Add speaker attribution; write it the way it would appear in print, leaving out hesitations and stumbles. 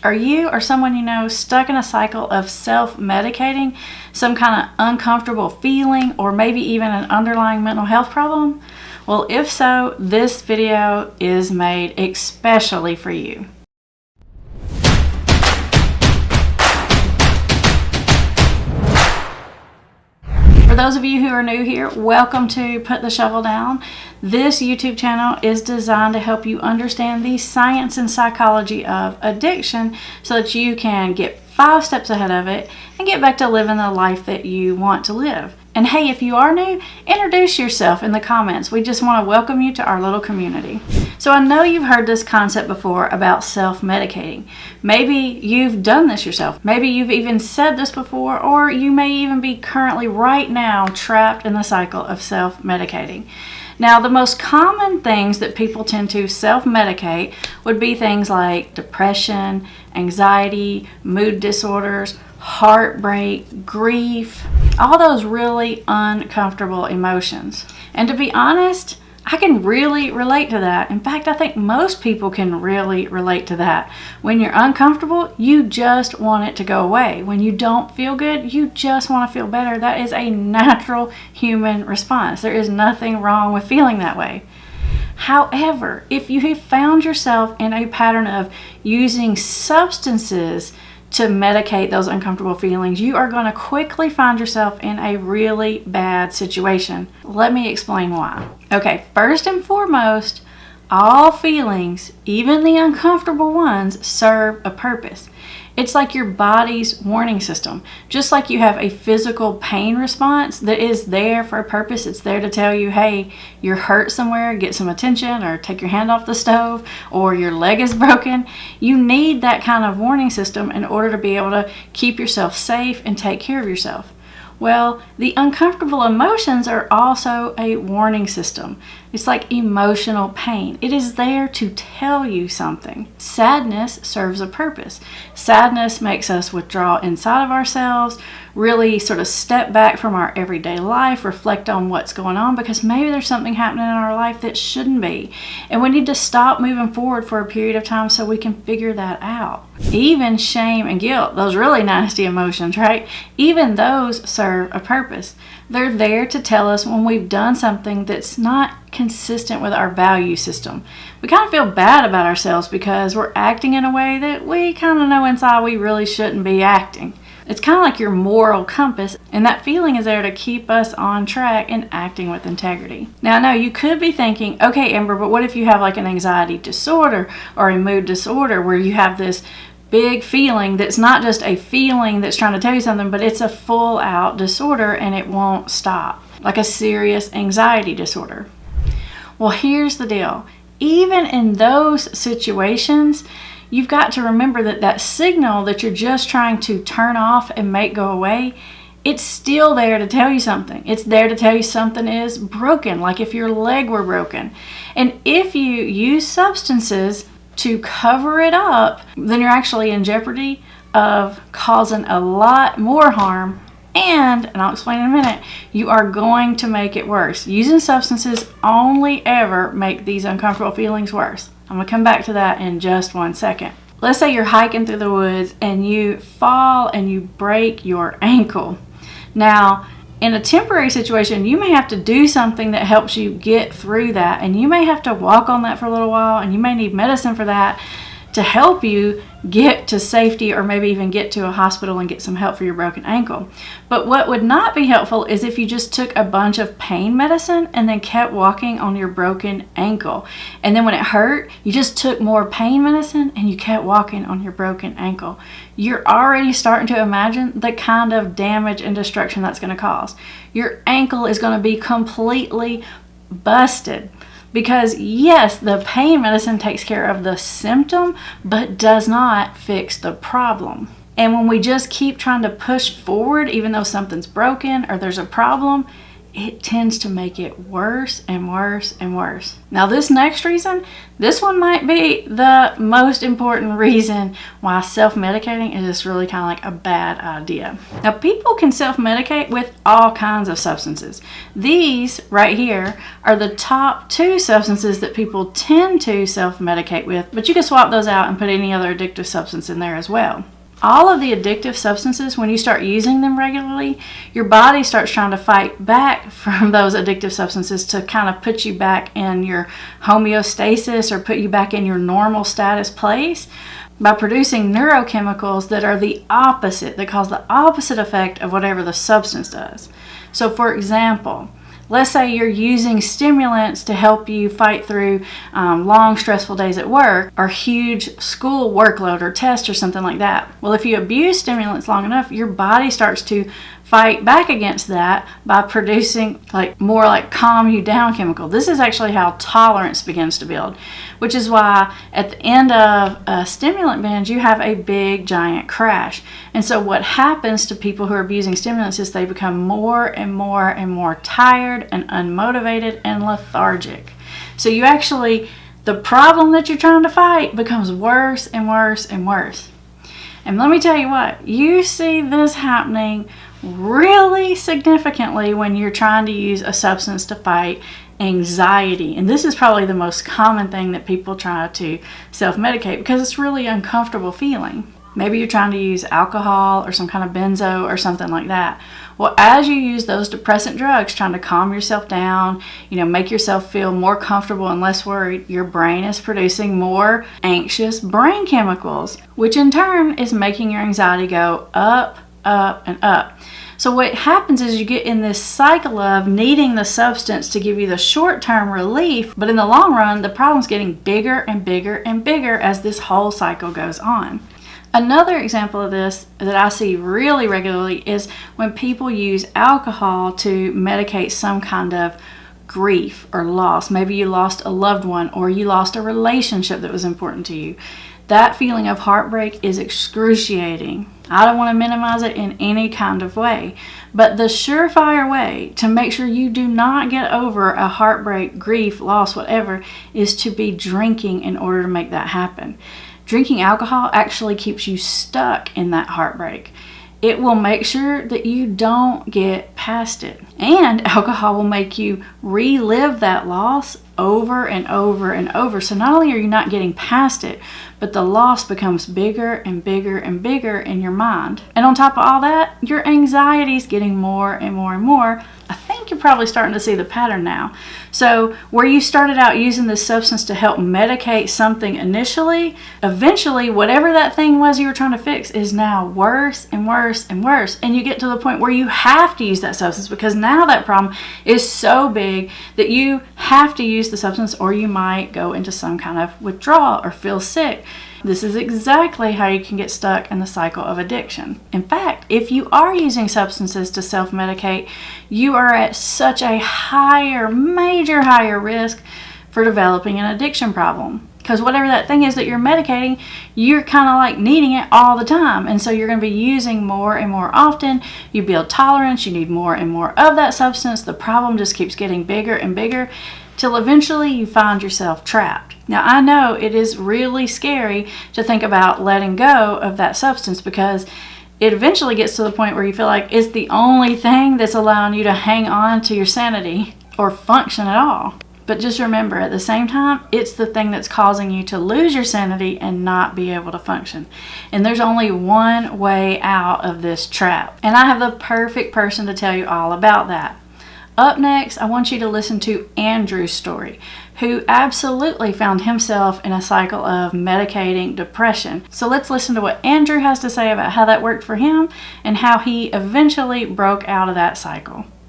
Speaker 1: Are you or someone you know stuck in a cycle of self-medicating, some kind of uncomfortable feeling, or maybe even an underlying mental health problem? Well, if so, this video is made especially for you. For those of you who are new here, welcome to Put the Shovel Down. This YouTube channel is designed to help you understand the science and psychology of addiction so that you can get 5 steps ahead of it and get back to living the life that you want to live. And hey, if you are new, introduce yourself in the comments. We just want to welcome you to our little community. So I know you've heard this concept before about self-medicating. Maybe you've done this yourself. Maybe you've even said this before, or you may even be currently right now trapped in the cycle of self-medicating. Now, the most common things that people tend to self-medicate would be things like depression, anxiety, mood disorders, heartbreak, grief, all those really uncomfortable emotions. And to be honest, I can really relate to that. In fact, I think most people can really relate to that. When you're uncomfortable, you just want it to go away. When you don't feel good, you just want to feel better. That is a natural human response. There is nothing wrong with feeling that way. However, if you have found yourself in a pattern of using substances to medicate those uncomfortable feelings, you are going to quickly find yourself in a really bad situation. Let me explain why. Okay, first and foremost, all feelings, even the uncomfortable ones, serve a purpose. It's like your body's warning system. Just like you have a physical pain response that is there for a purpose. It's there to tell you, hey, you're hurt somewhere, get some attention, or take your hand off the stove, or your leg is broken. You need that kind of warning system in order to be able to keep yourself safe and take care of yourself. Well, the uncomfortable emotions are also a warning system. It's like emotional pain. It is there to tell you something. Sadness serves a purpose. Sadness makes us withdraw inside of ourselves, really sort of step back from our everyday life, reflect on what's going on, because maybe there's something happening in our life that shouldn't be. And we need to stop moving forward for a period of time so we can figure that out. Even shame and guilt, those really nasty emotions, right? Even those serve a purpose. They're there to tell us when we've done something that's not consistent with our value system. We kind of feel bad about ourselves because we're acting in a way that we kind of know inside we really shouldn't be acting. It's kind of like your moral compass, and that feeling is there to keep us on track and acting with integrity. Now, I know you could be thinking, okay, Amber, but what if you have like an anxiety disorder or a mood disorder where you have this big feeling that's not just a feeling that's trying to tell you something, but it's a full out disorder and it won't stop, like a serious anxiety disorder? Well, here's the deal. Even in those situations, you've got to remember that that signal that you're just trying to turn off and make go away, it's still there to tell you something. It's there to tell you something is broken, like if your leg were broken. And if you use substances to cover it up, then you're actually in jeopardy of causing a lot more harm. And I'll explain in a minute, you are going to make it worse. Using substances only ever make these uncomfortable feelings worse. I'm going to come back to that in just 1 second. Let's say you're hiking through the woods and you fall and you break your ankle. Now, in a temporary situation, you may have to do something that helps you get through that, and you may have to walk on that for a little while, and you may need medicine for that to help you get to safety, or maybe even get to a hospital and get some help for your broken ankle. But what would not be helpful is if you just took a bunch of pain medicine and then kept walking on your broken ankle. And then when it hurt, you just took more pain medicine and you kept walking on your broken ankle. You're already starting to imagine the kind of damage and destruction that's going to cause. Your ankle is going to be completely busted. Because yes, the pain medicine takes care of the symptom, but does not fix the problem. And when we just keep trying to push forward, even though something's broken or there's a problem, it tends to make it worse and worse and worse. Now this next reason, this one might be the most important reason why self-medicating is just really kind of like a bad idea. Now people can self-medicate with all kinds of substances. These right here are the top 2 substances that people tend to self-medicate with, but you can swap those out and put any other addictive substance in there as well. All of the addictive substances, when you start using them regularly, your body starts trying to fight back from those addictive substances to kind of put you back in your homeostasis or put you back in your normal status place by producing neurochemicals that are the opposite, that cause the opposite effect of whatever the substance does. So for example, let's say you're using stimulants to help you fight through long, stressful days at work or huge school workload or test or something like that. Well, if you abuse stimulants long enough, your body starts to fight back against that by producing more like calm you down chemical. This is actually how tolerance begins to build, which is why at the end of a stimulant binge, you have a big giant crash. And so what happens to people who are abusing stimulants is they become more and more and more tired and unmotivated and lethargic. So the problem that you're trying to fight becomes worse and worse and worse. And let me tell you what, you see this happening really significantly when you're trying to use a substance to fight anxiety. And this is probably the most common thing that people try to self-medicate because it's really uncomfortable feeling. Maybe you're trying to use alcohol or some kind of benzo or something like that. Well, as you use those depressant drugs, trying to calm yourself down, make yourself feel more comfortable and less worried, your brain is producing more anxious brain chemicals, which in turn is making your anxiety go up, up, and up. So what happens is you get in this cycle of needing the substance to give you the short-term relief, but in the long run, the problem's getting bigger and bigger and bigger as this whole cycle goes on. Another example of this that I see really regularly is when people use alcohol to medicate some kind of grief or loss. Maybe you lost a loved one or you lost a relationship that was important to you. That feeling of heartbreak is excruciating. I don't want to minimize it in any kind of way, but the surefire way to make sure you do not get over a heartbreak, grief, loss, whatever, is to be drinking in order to make that happen. Drinking alcohol actually keeps you stuck in that heartbreak. It will make sure that you don't get past it. And alcohol will make you relive that loss over and over and over. So not only are you not getting past it, but the loss becomes bigger and bigger and bigger in your mind. And on top of all that, your anxiety is getting more and more and more. I think you're probably starting to see the pattern now. So where you started out using this substance to help medicate something initially, eventually whatever that thing was you were trying to fix is now worse and worse and worse. And you get to the point where you have to use that substance because now that problem is so big that you have to use the substance or you might go into some kind of withdrawal or feel sick. This is exactly how you can get stuck in the cycle of addiction. In fact, if you are using substances to self-medicate, you are at such a major higher risk for developing an addiction problem. Because whatever that thing is that you're medicating, you're kind of like needing it all the time. And so you're going to be using more and more often. You build tolerance, you need more and more of that substance. The problem just keeps getting bigger and bigger till eventually you find yourself trapped. Now, I know it is really scary to think about letting go of that substance because it eventually gets to the point where you feel like it's the only thing that's allowing you to hang on to your sanity or function at all. But just remember, at the same time, it's the thing that's causing you to lose your sanity and not be able to function. And there's only one way out of this trap. And I have the perfect person to tell you all about that. Up next, I want you to listen to Andrew's story, who absolutely found himself in a cycle of medicating depression. So let's listen to what Andrew has to say about how that worked for him and how he eventually broke out of that cycle.